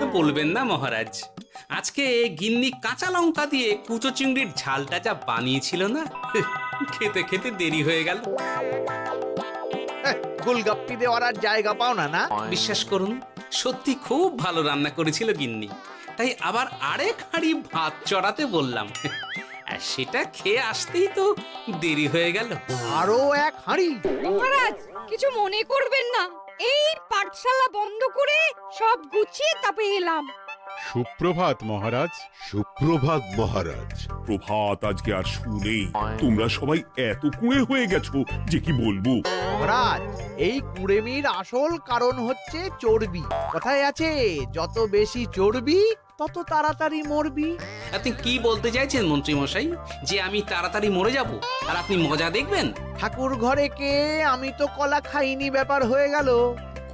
বলবেন না মহারাজ, আজকে গিন্নি কাঁচা লঙ্কা দিয়ে কুচো চিংড়ির ঝালটা যা বানিয়েছিল না, খেতে খেতে দেরি হয়ে গেল। গোলগাপ্পি দেওয়ার আর জায়গা পাও না না? বিশ্বাস করুন, সত্যি খুব ভালো রান্না করেছিল গিন্নি, তাই আবার আরেক হাঁড়ি ভাত চড়াতে বললাম। আর সেটা খেয়ে আসতেই তো দেরি হয়ে গেল। আরো এক হাঁড়ি? মহারাজ কিছু মনে করবেন না, এই পাঠশালা বন্ধ করে সব গুছিয়ে তারপরে এলাম। সুপ্রভাত মহারাজ। সুপ্রভাত মহারাজ। প্রভাত আজকে আর শুনেই। তোমরা সবাই এত কুঁড়ে হয়ে গেছো যে কি বলবো। মহারাজ, এই কুড়েমির আসল কারণ হচ্ছে চর্বি। কথায় আছে, যত বেশি চর্বি তত তাড়াতাড়ি মরবি। আপনি কি বলতে চাইছেন মন্ত্রী মশাই, যে আমি তাড়াতাড়ি মরে যাব আর আপনি মজা দেখবেন? ঠাকুর ঘরে কে, আমি তো কলা খাইনি ব্যাপার হয়ে গেল।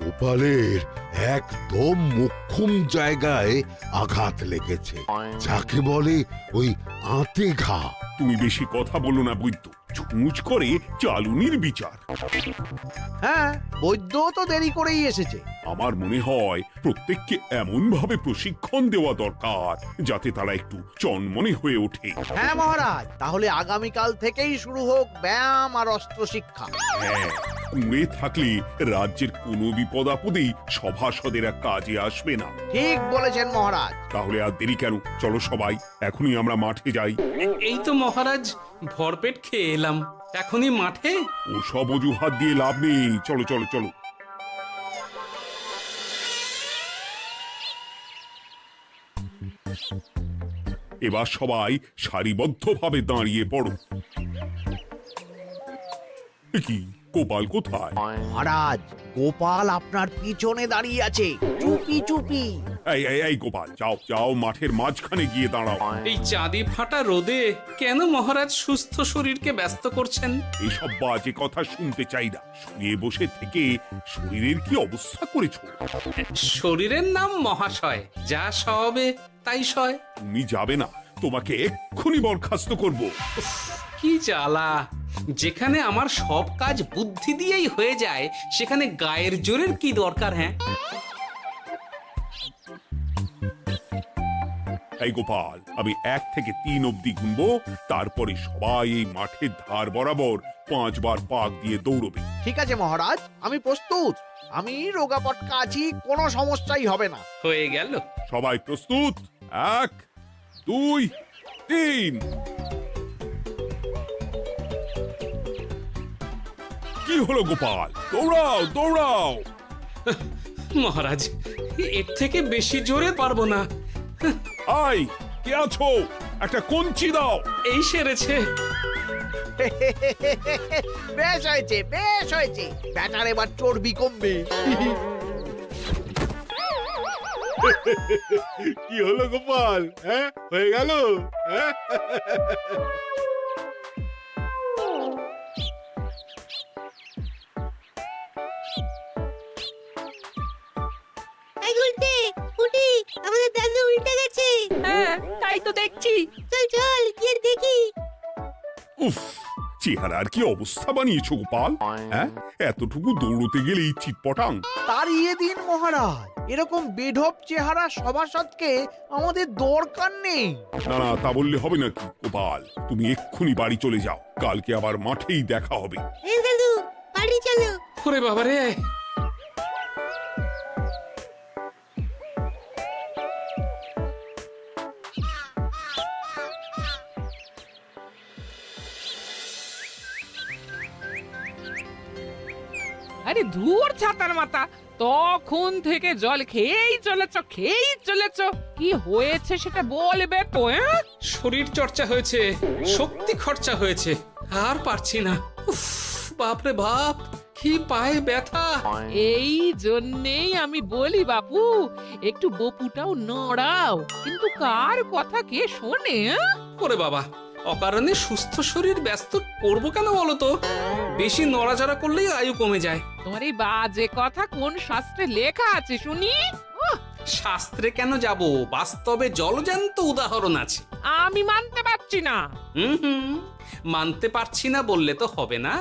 গোপালের একদম মোক্ষম জায়গায় আঘাত লেগেছে, যাকে বলে ওই আঁতে ঘা। তুমি বেশি কথা বলো না বৈদ্য, ছুঁচ করে চালুনির বিচার। হ্যাঁ, বৈদ্য তো দেরি করেই এসেছে। আমার মনে হয় প্রত্যেককে এমন ভাবে প্রশিক্ষণ দেওয়া দরকার যাতে তারা একটু চনমনে হয়ে ওঠে। হ্যাঁ মহারাজ, তাহলে আগামীকাল থেকেই শুরু হোক ব্যায়াম আর অস্ত্র শিক্ষা। হ্যাঁ, কুঁড়ে থাকলে রাজ্যের কোনো বিপদ আপদেই সভাসদেরা কাজে আসবে না। ঠিক বলেছেন মহারাজ। তাহলে আর দেরি কেন, চলো সবাই এখনই আমরা মাঠে যাই। এই তো মহারাজ ভরপেট খেয়ে এলাম, এখনই মাঠে? ওসব অজুহাত দিয়ে লাভ নেই, চলো চলো চলো। এবার সবাই সারিবদ্ধভাবে দাঁড়িয়ে পড়ো। এ কি, গোপাল কোথায়? মহারাজ, গোপাল আপনার পিছনে দাঁড়িয়ে আছে, চুপি চুপি। এই এই এই গোপাল, যাও যাও, মাঠের মাঝখানে গিয়ে দাঁড়াও। এই চাঁদি ফাটা রোদে কেন মহারাজ সুস্থ শরীরকে ব্যস্ত করছেন? এইসব বাজে কথা শুনতে চাই না। শুয়ে বসে থেকে শরীরের কি অবস্থা করেছো? শরীরের নাম মহাশয়, যা সবে তাই সয়। তুমি যাবে না, তোমাকে এক্ষুনি বরখাস্ত করব। কি জ্বালা! যেখানে আমার সব কাজ বুদ্ধি দিয়েই হয়ে যায়, সেখানে গায়ের জোরের কি দরকার? হ্যাঁ, এই গোপাল, আমি 1 থেকে 3 অব্দি গুনবো, তারপরে সবাই এই মাঠের ধার বরাবর 5 বার পাক দিয়ে দৌড়বে। ঠিক আছে মহারাজ, আমি প্রস্তুত। আমি রোগাপটকা আছি, কোনো সমস্যাই হবে না। হয়ে গেল। সবাই প্রস্তুত? 1 2 3। কি হলো গোপাল, দৌড়াও দৌড়াও। মহারাজ, এর থেকে বেশি জোরে পারবো না। আই, কে আছো? একটা কঞ্চি দাও। এই সেরেছে। বেশ হয়েছে, বেশ হয়েছে। ব্যাটার এবার চর্বি কমবে। কি হলো গোপাল? হ্যাঁ, হয়ে গেল? হ্যাঁ? এই উল্টে উঠি, আমাদের দাদু উল্টে গেছে। হ্যাঁ, তাই তো দেখছি। চল চল গিয়ে দেখি। উফ, চেহারার কি অবস্থা বানিয়েছো গোপাল? হ্যাঁ, এতটুকু দৌড়তে গেলেই চিটপটাং। তাড়িয়ে দিন মহারাজ, এরকম বেঢপ চেহারা সভাসদকে আমাদের দরকার নেই। না না, তা বললে হবে নাকি গোপাল? তুমি এক্ষুনি বাড়ি চলে যাও, কালকে আবার মাঠেই দেখা হবে। এই দাদু, বাড়ি চলো। ওরে বাবা রে! আরে ধুর ছাতার মাথা, তখন থেকে জল খেয়েই চলেছ। কি হয়েছে সেটা বলবে তো? শরীর চর্চা হয়েছে, শক্তি খরচা হয়েছে, আর পারছি না। উফ, বাপরে বাপ, কি পায়ে ব্যথা! এই জন্যেই আমি বলি বাপু, একটু বপুটাও নড়াও, কিন্তু কার কথা কে শোনে? ওরে বাবা, অকারণে সুস্থ শরীর ব্যস্ত করবো কেন বলো তো? বেশি নড়াচড়া করলেই আয়ু কমে যায়। তোমার এই বাজে কথা কোন শাস্ত্রে লেখা আছে শুনি? শাস্ত্রে কেন যাব, বাস্তবে জলজ্যান্ত উদাহরণ আছে। আমি মানতে পারছি না। হুম, মানতে পারছি না বললে তো হবে না,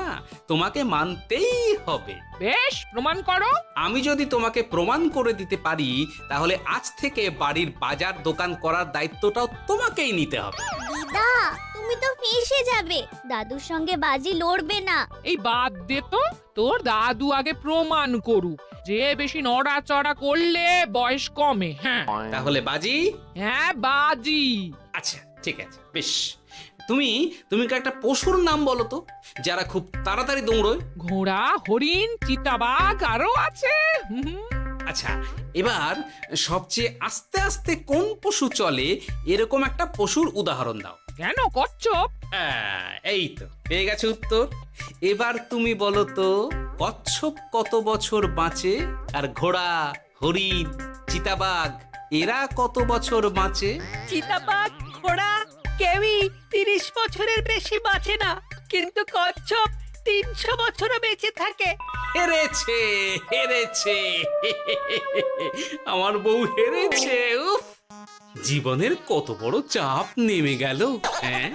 তোমাকে মানতেই হবে। বেশ, প্রমাণ করো। আমি যদি তোমাকে প্রমাণ করে দিতে পারি, তাহলে আজ থেকে বাড়ির বাজার দোকান করার দায়িত্বটাও তোমাকেই নিতে হবে। দিদা তুমি তো ফেঁসে যাবে, দাদুর সঙ্গে বাজি লড়বে না। এই বাদ দে তো, তোর দাদু আগে প্রমাণ করুক যে বেশি নড়াচড়া করলে বয়স কমে। হ্যাঁ তাহলে বাজি। হ্যাঁ, বাজি। আচ্ছা ঠিক আছে, বেশ। তুমি তুমি একটা পশুর নাম বলো তো, যারা খুব তাড়াতাড়ি দৌড়য়। ঘোড়া, হরিণ, চিতাবাঘ আরো আছে। আচ্ছা, এবার সবচেয়ে আস্তে আস্তে কোন পশু চলে, এরকম একটা পশুর উদাহরণ দাও। কেন, কচ্ছপ? এই তো পেয়ে গেছে উত্তর। এবার তুমি বলো তো, কচ্ছপ কত বছর বাঁচে, আর ঘোড়া, হরিণ, চিতাবাঘ এরা কত বছর বাঁচে? চিতাবাঘ, ঘোড়া কেউই 30 বছরের বেশি বাঁচে না, কিন্তু কচ্ছপ 300 বছরও বেঁচে থাকে। হেরেছে, হেরেছে, আমার বউ হেরেছে। উফ, জীবনের কত বড় চাপ নেমে গেল। হ্যাঁ,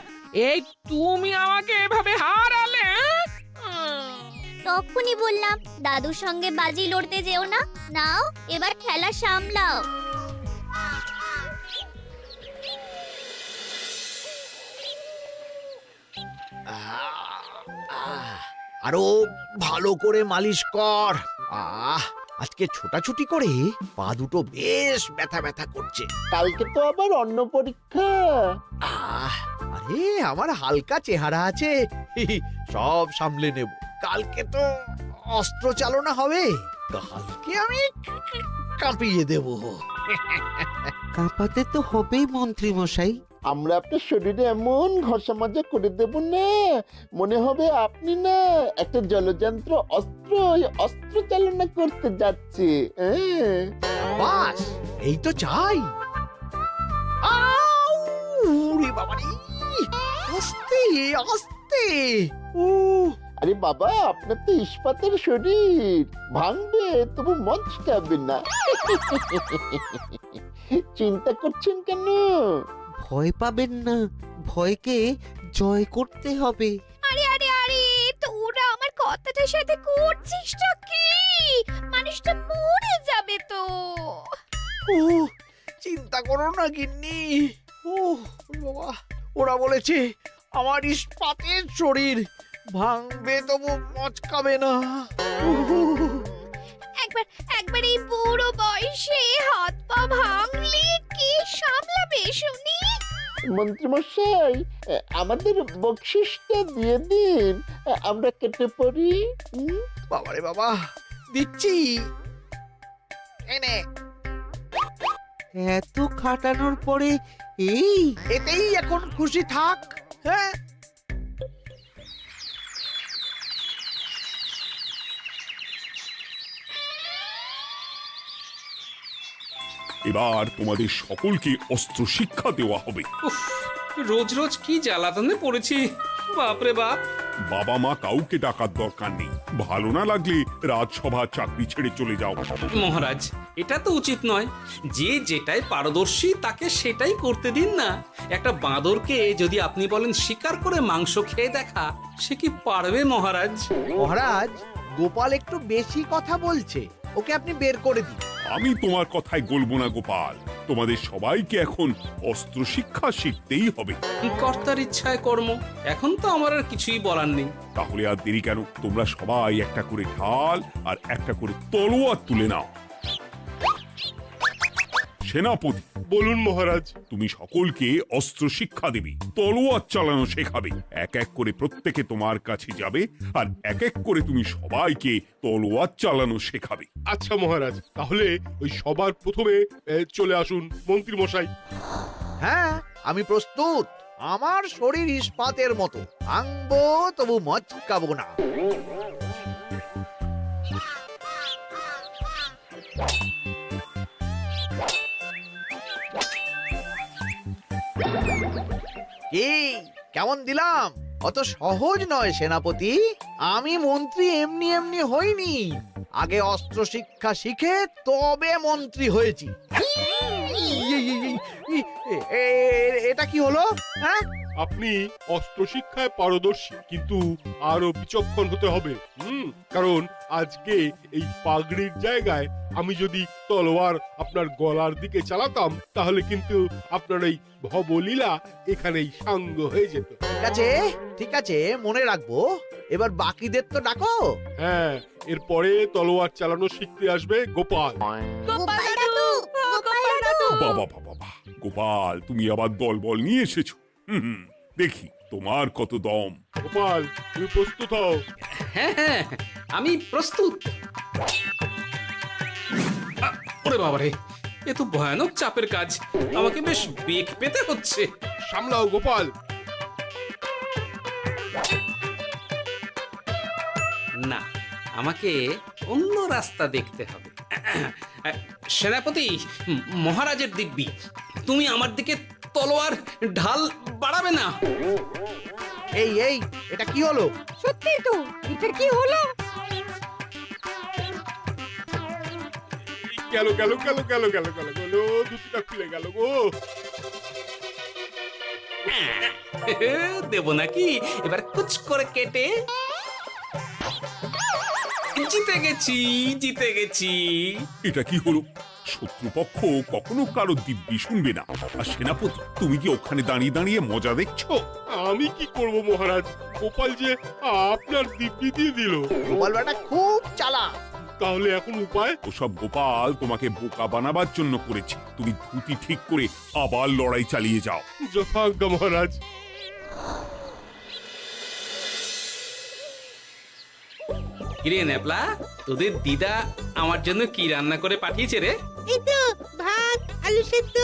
এই তুমি আমাকে এভাবে হারালে। তখনই বললাম দাদুর সঙ্গে বাজি লড়তে যেও না। নাও এবার খেলা সামলাও। আরো ভালো করে মালিশ কর। আজকে ছোটাছুটি করে পা দুটো বেশ ব্যথা ব্যথা করছে। কালকে তো আবার অন্য পরীক্ষা। আরে আমার হালকা চেহারা আছে, সব সামলে নেব। কালকে তো অস্ত্র চালনা হবে, কালকে আমি কাঁপিয়ে দেব। কাঁপাতে তো হবেই মন্ত্রী মশাই। আমরা আপনার শরীরে এমন ঘষা মাজা করে দেব না, মনে হবে আপনি না একটা জলযন্ত্র অস্ত্র চালনা করতে যাচ্ছে। বাস এই তো চাই। বাবারে, আস্তে আস্তে। আরে বাবা, আপনার তো ইস্পাতের শরীর, ভাঙবে তবু মচকাবে না। চিন্তা করছেন কেন? ভয় পাবেন না, ভয়কে জয় করতে হবে। আরে আরে আরে, তোরা আমার কথাটার সাথে করছিসটা কি? মানুষটা মরে যাবে তো। চিন্তা করো না গিন্নি। বাবা, ওরা বলেছে আমার ইস্পাতের শরীর, ভাঙবে তবু মচকাবে না। একবার এই বুড়ো বয়সে হাত পা ভাঙলে কি সামলাবে শুনি? মন্ত্রীমশাই, আমাদের বকশিসটা দিয়ে দিন, আমরা কেটে পড়ি। বাবারে বাবা, দিচ্ছি। এনে এত খাটানোর পরে এতেই এখন খুশি থাক। হ্যাঁ, এবার তোমাদের সকলকে অস্ত্র শিক্ষা দেওয়া হবে। উফ, রোজ রোজ কি জ্বালাতনে পড়েছি, বাপরে বাপ। বাবা মা কাউকে ডাকার দরকার নেই, ভালো না লাগলে রাজসভা চাকরি ছেড়ে চলে যাও। মহারাজ, এটা তো উচিত নয়। যে যেটাই পারদর্শী তাকে সেটাই করতে দিন না। একটা বাঁদরকে যদি আপনি বলেন শিকার করে মাংস খেয়ে দেখা, সে কি পারবে মহারাজ? মহারাজ, গোপাল একটু বেশি কথা বলছে, ওকে আপনি বের করে দিন। আমি তোমার কথায় গলবো না গোপাল, তোমাদের সবাইকে এখন অস্ত্র শিক্ষা শিখতেই হবে। কর্তার ইচ্ছায় কর্ম, এখন তো আমার আর কিছুই বলার নেই। তাহলে আর দেরি কেন, তোমরা সবাই একটা করে ঢাল আর একটা করে তলোয়ার তুলে নাও। সেনাপতি, বলুন মহারাজ। তুমি সকলকে অস্ত্র শিক্ষা দেবে, তলোয়ার চালানো শেখাবে। এক এক করে প্রত্যেকে তোমার কাছে যাবে, আর এক এক করে তুমি সবাইকে তলোয়ার চালানো শেখাবে। আচ্ছা মহারাজ, তাহলে ওই সবার প্রথমে চলে আসুন মন্ত্রী মশাই। হ্যাঁ, আমি প্রস্তুত। আমার শরীর ইস্পাতের মতো, ভাঙবো তবু মচকাবো না। কি কেমন দিলাম? অত সহজ নয় সেনাপতি। আমি মন্ত্রী এমনি এমনি হইনি, আগে অস্ত্র শিক্ষা শিখে তবে মন্ত্রী হয়েছি। ব্যাপারটা কি হলো? হ্যাঁ, আপনি অস্ত্র শিক্ষায় পারদর্শী, কিন্তু আরো বিচক্ষণ হতে হবে। কারণ আজকে এই পাগড়ির জায়গায় আমি যদি তলোয়ার আপনার গলার দিকে চালাতাম, তাহলে কিন্তু আপনার এই ভবলীলা এখানেই সাঙ্গ হয়ে যেত। ঠিক আছে, মনে রাখবো। এবার বাকিদের তো ডাকো। হ্যাঁ, এরপরে তলোয়ার চালানো শিখতে আসবে গোপাল। গোপাল দাদু, গোপাল দাদু। বাবা বাবা বাবা, গোপাল তুমি আবার দলবল নিয়ে এসেছো। দেখি তোমার কত দম। গোপাল, তুমি প্রস্তুত হও। হ্যাঁ হ্যাঁ, আমি প্রস্তুত। ওরে বাবারে, এ তো ভয়ানক চাপের কাজ। আমাকে বেশ বেগ পেতে হচ্ছে। সামলাও গোপাল। না, আমাকে অন্য রাস্তা দেখতে হবে। সেনাপতি, মহারাজের দিব্যি, তুমি আমার দিকে তলোয়ার ঢাল বাড়াবে না। এই এই, এটা কি হলো? সত্যি তো, এটা কি হলো? গেল গেল গেল গেল গেল গেল গেল, দুটিটা খুলে গেল গো। দেব নাকি এবার কুচ করে কেটে? জিতে গেছি, জিতে গেছি। এটা কি হলো? শত্রুপক্ষ কখনো কারো দিব্যি শুনবে না। আর সেনাপতি, তুমি কি ওখানে দাঁড়িয়ে দাঁড়িয়ে মজা দেখছো? আমি কি করব মহারাজ, গোপাল যে আপনার দিব্যি দিয়ে দিল। গোপাল বেটা খুব চালাক। তাহলে এখন উপায়? ওসব গোপাল তোমাকে বোকা বানাবার জন্য করেছে। তুমি ধুতি ঠিক করে আবার লড়াই চালিয়ে যাও। যথাজ্ঞা মহারাজ। কিরে ন্যাপলা, তোদের দিদা আমার জন্য কি রান্না করে পাঠিয়েছে রে? এই তো ভাত, আলু সেদ্ধ,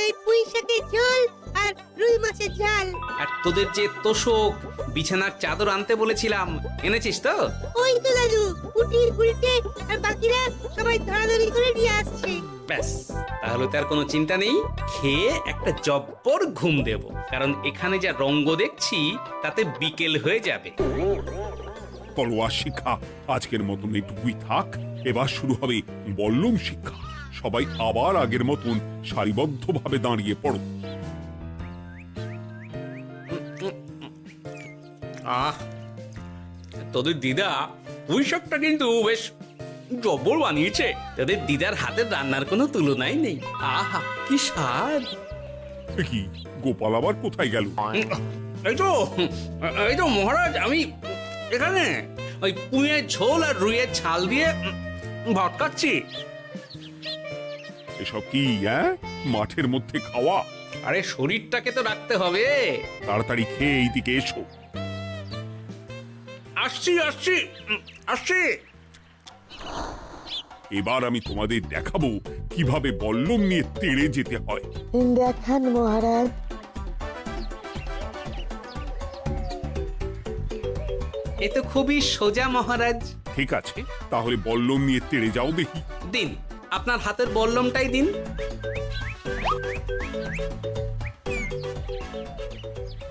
এই পুঁই শাকের ঝোল আর রুই মাছের ঝাল। আর তোদের যে তোষক, বিছানার চাদর আনতে বলেছিলাম, এনেছিস তো? ওই তো দাদু, পুটির গুলটে আর বাকিরা সবাই ধরাধরি করে নিয়ে আসছে। ব্যাস, তাহলে তার কোনো চিন্তা নেই। খেয়ে একটা জব্বর ঘুম দেব, কারণ এখানে যা রঙ্গ দেখছি তাতে বিকেল হয়ে যাবে। তলোয়ার শিক্ষা আজকের মতন এটুকুই থাক। এবার শুরু হবে বল্লম শিক্ষা। সবাই আবার আগের মতন সারিবদ্ধভাবে দাঁড়িয়ে পড়ো। আহ, তোদের দিদা পুঁই শাকটা কিন্তু বেশ জব্বর বানিয়েছে। তোদের দিদার হাতের রান্নার কোনো তুলনাই নেই। আহা, কি স্বাদ! এ কি, গোপাল আবার কোথায় গেল? এই তো মহারাজ, আমি এখানে ওই পুঁইয়ের ঝোল আর রুইয়ের ছাল দিয়ে ভাত খাচ্ছি। এসব কি মাঠের মধ্যে খাওয়া? আরে শরীরটাকে তো রাখতে হবে। তাড়াতাড়ি খেয়ে এইদিকে এসো। আসছি আসছি আসছি। এবার আমি তোমাদের দেখাবো কিভাবে বল্লম নিয়ে তেড়ে যেতে হয়। দেখান মহারাজ। এ তো খুবই সোজা মহারাজ। ঠিক আছে, তাহলে বল্লম নিয়ে তেড়ে যাও দেখি। দিন, আপনার হাতের বল্লমটাই দিন।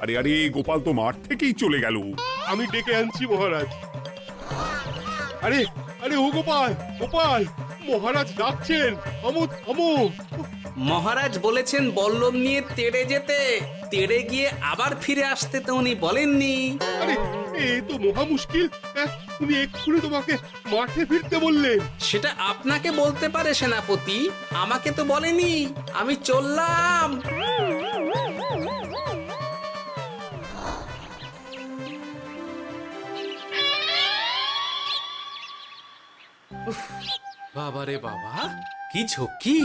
আরে আরে, গোপাল তো মাঠ থেকেই চলে গেল। আমি ডেকে আনছি মহারাজ। আরে আরে, ও গোপাল, গোপাল, মহারাজ ডাকছেন। থামো থামো। মহারাজ বলেছেন বল্লম নিয়ে তেড়ে যেতে। তেড়ে গিয়ে আবার ফিরে আসতে তো উনি বলেননি। আরে, এ তো মহা মুশকিল। উনি এক্ষুনি তোমাকে মাঠে ফিরতে বললেন। সেটা আপনাকে বলতে পারে সেনাপতি, আমাকে তো বলেনি। আমি চললাম। বাবারে বাবা, কি ঝক্কি!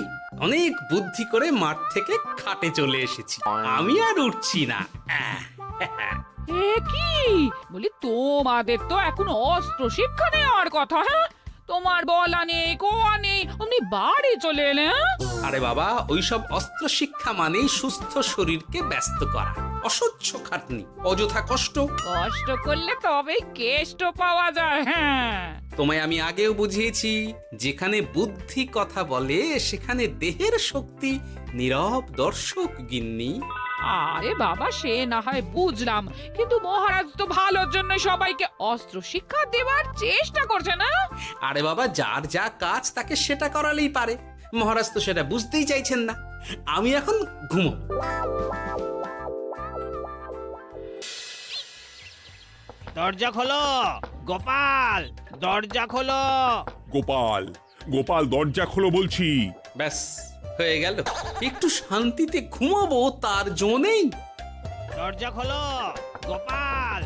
অনেক বুদ্ধি করে মাঠ থেকে খাটে চলে এসেছি। আমি আর উঠছি না। এ কি বলি, তোমাদের তো এখন অস্ত্র শিক্ষা নেওয়ার কথা। হ্যাঁ, তোমার বলা নেই, কোয়া নেই, অমনি বাড়ি চলে এলে। আরে বাবা, ওইসব অস্ত্র শিক্ষা মানেই সুস্থ শরীরকে ব্যস্ত করা, অসহ্য খাটনি, অযথা কষ্ট। কষ্ট করলে তবেই কেষ্ট পাওয়া যায়। হ্যাঁ, তোমায় আমি আগেও বুঝিয়েছি, যেখানে বুদ্ধি কথা বলে সেখানে দেহের শক্তি নীরব দর্শক গিন্নি। আরে বাবা, সে না হয় বুঝলাম, কিন্তু মহারাজ তো ভালোর জন্য সবাইকে অস্ত্র শিক্ষা দেওয়ার চেষ্টা করছে না। আরে বাবা, যার যা কাজ তাকে সেটা করালেই পারে। মহারাজ তো সেটা বুঝতেই চাইছেন না। আমি এখন ঘুমো। দরজা খোলো গোপাল, দরজা খোলো। গোপাল, গোপাল দরজা খোলো বলছি। ব্যাস হয়ে গেল। একটু শান্তিতে ঘুমাবো তার জো নেই। দরজা খোলো গোপাল।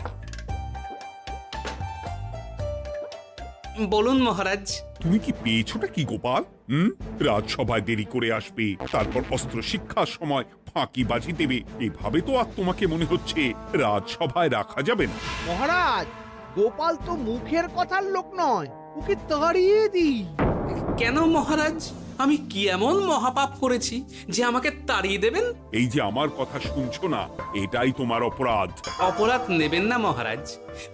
বলুন মহারাজ। তুমি কি পেয়েছোটা কি গোপাল? রাজসভায় দেরি করে আসবে, তারপর অস্ত্র শিক্ষার সময় ফাঁকিবাজি দেবে, এভাবে তো আর তোমাকে মনে হচ্ছে রাজসভায় রাখা যাবে না। মহারাজ, গোপাল তো মুখের কথার লোক নয়, ওকে তাড়িয়ে দিই। কেন মহারাজ? আমি কি এমন মহাপাপ করেছি যে আমাকে তাড়িয়ে দেবেন? এই যে আমার কথা শুনছো না, এটাই তোমার অপরাধ। অপরাধ নেবেন না মহারাজ।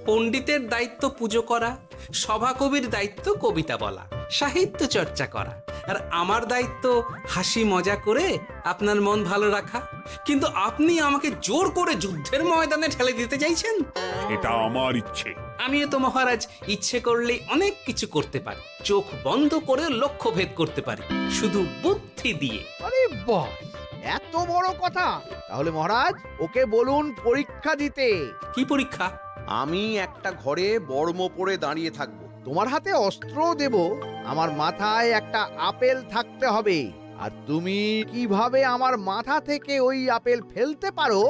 পণ্ডিতের দায়িত্ব পুজো করা, সভাকবির দায়িত্ব কবিতা বলা, সাহিত্য চর্চা করা, আর আমার দায়িত্ব হাসি মজা করে আপনার মন ভালো রাখা। কিন্তু আপনি আমাকে জোর করে যুদ্ধের ময়দানে ঠেলে দিতে চাইছেন। এটা আমার ইচ্ছে। আমিও তো মহারাজ ইচ্ছে করলেই অনেক কিছু করতে পারি। চোখ বন্ধ করে লক্ষ্য ভেদ করতে পারি, শুধু বুদ্ধি দিয়ে। আরে বাহ, এত বড় কথা! তাহলে মহারাজ, ওকে বলুন পরীক্ষা দিতে। কি পরীক্ষা? আমি একটা ঘরে বর্ম পরে দাঁড়িয়ে থাকবো। তোমার হাতে অস্ত্রও দেব, আমার মাথায় একটা আপেল থাকতে হবে, আর তুমি কিভাবে আমার মাথা থেকে ওই আপেল ফেলতে পারো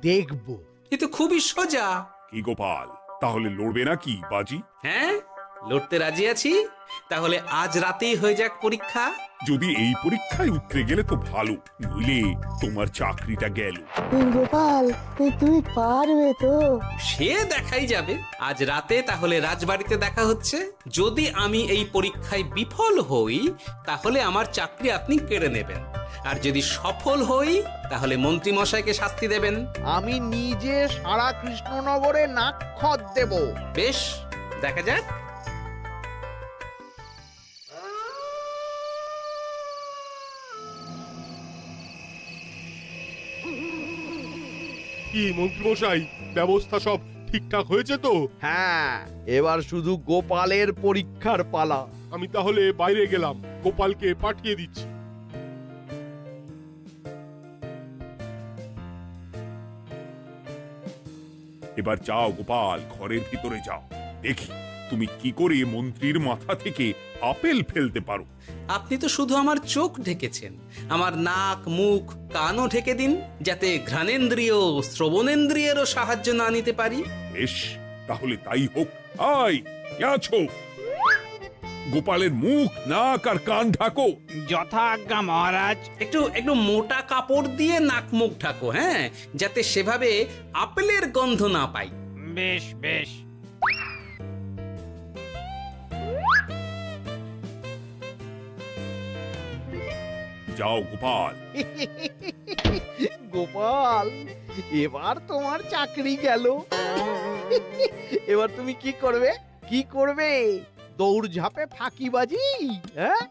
দেখব। এ তো খুবই সোজা। কি গোপাল, তাহলে লড়বে নাকি বাজি? হ্যাঁ, লড়তে রাজি আছি। তাহলে আজ রাতেই হয়ে যাক পরীক্ষা। যদি এই পরীক্ষায় উতরে গেলে তো ভালো, নইলে তোমার চাকরিটা গেল। গোপাল, তুমি পারবে তো? সে দেখাই যাবে। আজ রাতে তাহলে রাজবাড়িতে দেখা হচ্ছে। যদি আমি এই পরীক্ষায় বিফল হই, তাহলে আমার চাকরি আপনি কেড়ে নেবেন। আর যদি সফল হই, তাহলে মন্ত্রী মশাইকে শাস্তি দেবেন। আমি নিজে সারা কৃষ্ণনগরে নাক্ষত দেব। বেশ, দেখা যাক। কি মন্ত্রীমশাই, ব্যবস্থা সব ঠিকঠাক হয়েছে তো? হ্যাঁ, এবার শুধু গোপালের পরীক্ষার পালা। আমি তাহলে বাইরে গেলাম, গোপালকে পাঠিয়ে দিচ্ছি। এবার যাও গোপাল, ঘরের ভিতরে যাও, দেখি তুমি কি করে মন্ত্রীর মাথা থেকে আপেল ফেলতে পারো। আপনি তো শুধু আমার চোখ ঢেকেছেন, আমার নাক মুখ কানও ঢেকে দিন, যাতে ঘ্রাণেন্দ্রিয় শ্রবণেন্দ্রিয়েরও সাহায্য না নিতে পারি। বেশ, তাহলে তাই হোক। আয়, কে আছো? গোপালের মুখ নাক আর কান ঢাকো। যথা আজ্ঞা মহারাজ। একটু একটু মোটা কাপড় দিয়ে নাক মুখ ঢাকো, হ্যাঁ, যাতে সেভাবে আপেলের গন্ধ না পাই। বেশ বেশ। যাও গোপাল। গোপাল, এবার তোমার চাকরি গেল। এবার তুমি কি করবে? কি করবে? দৌড় ঝাঁপে ফাঁকিবাজি? হ্যাঁ?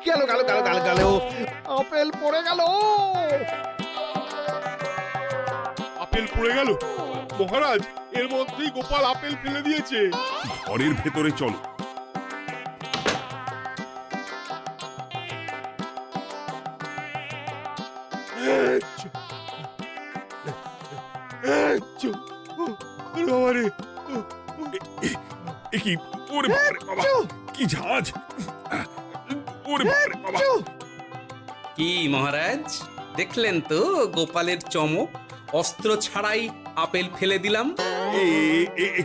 গেল গেল গেল গেল গেল, আপেল পড়ে গেল। আপেল পড়ে গেল? মহারাজ, এর মধ্যেই গোপাল আপেল ফেলে দিয়েছে। ঘরের ভেতরে চলো। কি ওরে বাবারে বাবা, কি ঝাঁজ! ওরে বাবারে বাবা। কি মহারাজ, দেখলেন তো গোপালের চমক? অস্ত্র ছাড়াই আপেল ফেলে দিলাম।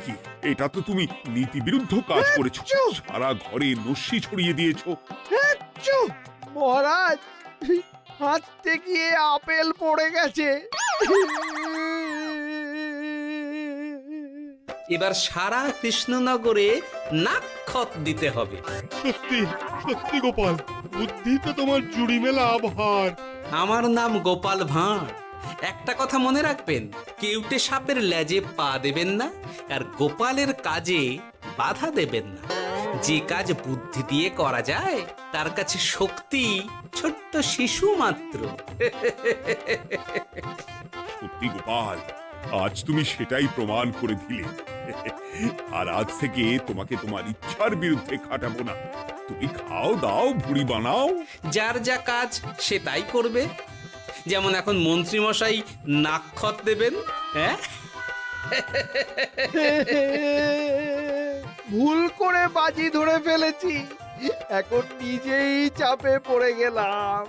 কি, এটা তো তুমি নীতি বিরুদ্ধ কাজ করেছো। সারা ঘরে নস্যি ছড়িয়ে দিয়েছো। মহারাজ, হাঁটতে গিয়ে আপেল পড়ে গেছে। এবার সারা কৃষ্ণনগরে নাক্ষত দিতে হবে। সত্যি সত্যি গোপাল, বুদ্ধি তো তোমার জুড়ি মেলা ভার। আমার নাম গোপাল ভাঁড়। একটা কথা মনে রাখবেন, কেউটে সাপের লেজে পা দেবেন না, আর গোপালের কাজে বাধা দেবেন না। যে কাজ বুদ্ধি দিয়ে করা যায়, তার কাছে শক্তি ছোট্ট শিশু মাত্র। সত্যি গোপাল, আজ তুমি সেটাই প্রমাণ করে দিলে। আর আজ থেকে তোমাকে তোমার ইচ্ছার বিরুদ্ধে খাটাবো না। তুমি খাও দাও ভুড়ি বানাও। যার যা কাজ সে তাই করবে। যেমন এখন মন্ত্রী মশাই নাক্ষত দেবেন। হ্যাঁ, ভুল করে বাজি ধরে ফেলেছি, এখন নিজেই চাপে পড়ে গেলাম।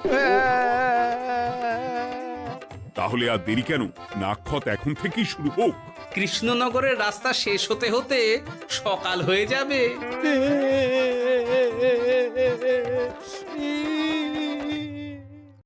তাহলে আর দেরি কেন? নাক্ষত এখন থেকেই শুরু হোক। কৃষ্ণনগরের রাস্তা শেষ হতে হতে সকাল হয়ে যাবে।